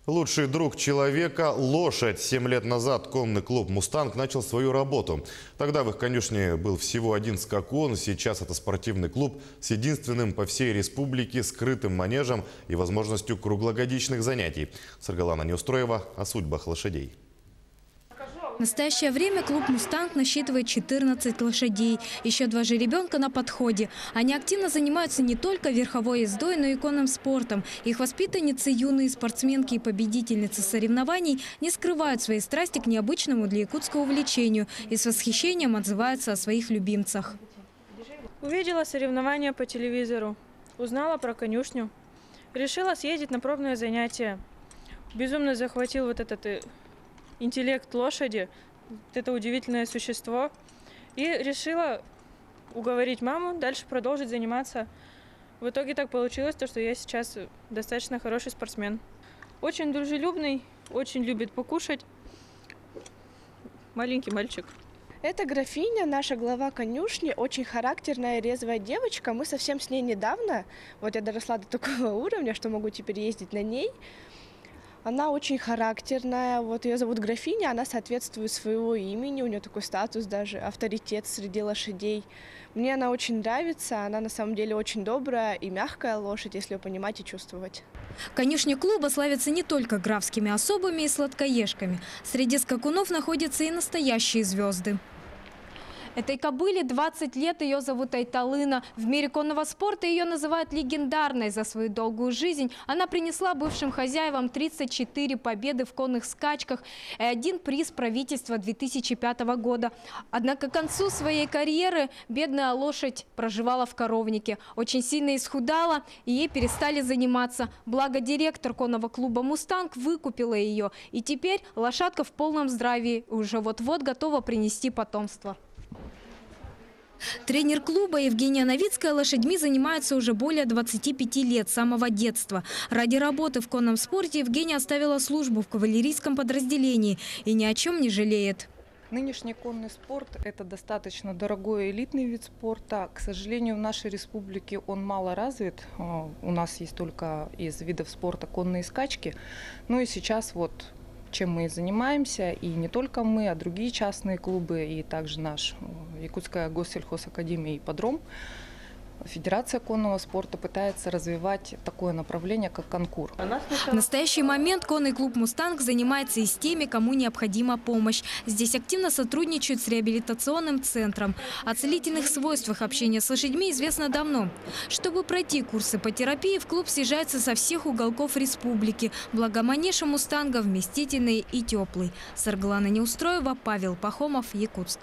Лучший друг человека – лошадь. 7 лет назад конный клуб «Мустанг» начал свою работу. Тогда в их конюшне был всего один скакун. Сейчас это спортивный клуб с единственным по всей республике скрытым манежем и возможностью круглогодичных занятий. Саргалана Неустроева о судьбах лошадей. В настоящее время клуб «Мустанг» насчитывает 14 лошадей. Еще 2 жеребенка на подходе. Они активно занимаются не только верховой ездой, но и конным спортом. Их воспитанницы, юные спортсменки и победительницы соревнований не скрывают своей страсти к необычному для якутского увлечению и с восхищением отзываются о своих любимцах. Увидела соревнования по телевизору, узнала про конюшню, решила съездить на пробное занятие. Безумно захватил вот этот интеллект лошади, это удивительное существо. И решила уговорить маму дальше продолжить заниматься. В итоге так получилось, что я сейчас достаточно хороший спортсмен. Очень дружелюбный, очень любит покушать. Маленький мальчик. Это графиня, наша глава конюшни, очень характерная, резвая девочка. Мы совсем с ней недавно, вот я доросла до такого уровня, что могу теперь ездить на ней. Она очень характерная, вот ее зовут графиня, она соответствует своему имени, у нее такой статус даже, авторитет среди лошадей. Мне она очень нравится, она на самом деле очень добрая и мягкая лошадь, если ее понимать и чувствовать. Конюшня клуба славится не только графскими особами и сладкоежками. Среди скакунов находятся и настоящие звезды. Этой кобыле 20 лет, ее зовут Айталына. В мире конного спорта ее называют легендарной за свою долгую жизнь. Она принесла бывшим хозяевам 34 победы в конных скачках и 1 приз правительства 2005 года. Однако к концу своей карьеры бедная лошадь проживала в коровнике. Очень сильно исхудала, и ей перестали заниматься. Благо директор конного клуба «Мустанг» выкупила ее. И теперь лошадка в полном здравии, уже вот-вот готова принести потомство. Тренер клуба Евгения Новицкая лошадьми занимается уже более 25 лет, с самого детства. Ради работы в конном спорте Евгения оставила службу в кавалерийском подразделении и ни о чем не жалеет. Нынешний конный спорт – это достаточно дорогой элитный вид спорта. К сожалению, в нашей республике он мало развит. У нас есть только из видов спорта конные скачки. Ну и сейчас вот чем мы и занимаемся, и не только мы, а другие частные клубы, и также наш Якутская госсельхозакадемия «Ипподром». Федерация конного спорта пытается развивать такое направление, как конкур. В настоящий момент конный клуб «Мустанг» занимается и с теми, кому необходима помощь. Здесь активно сотрудничают с реабилитационным центром. О целительных свойствах общения с лошадьми известно давно. Чтобы пройти курсы по терапии, в клуб съезжаются со всех уголков республики. Благо манеж у «Мустанга» вместительный и теплый. Саргалана Неустроева, Павел Пахомов, Якутск.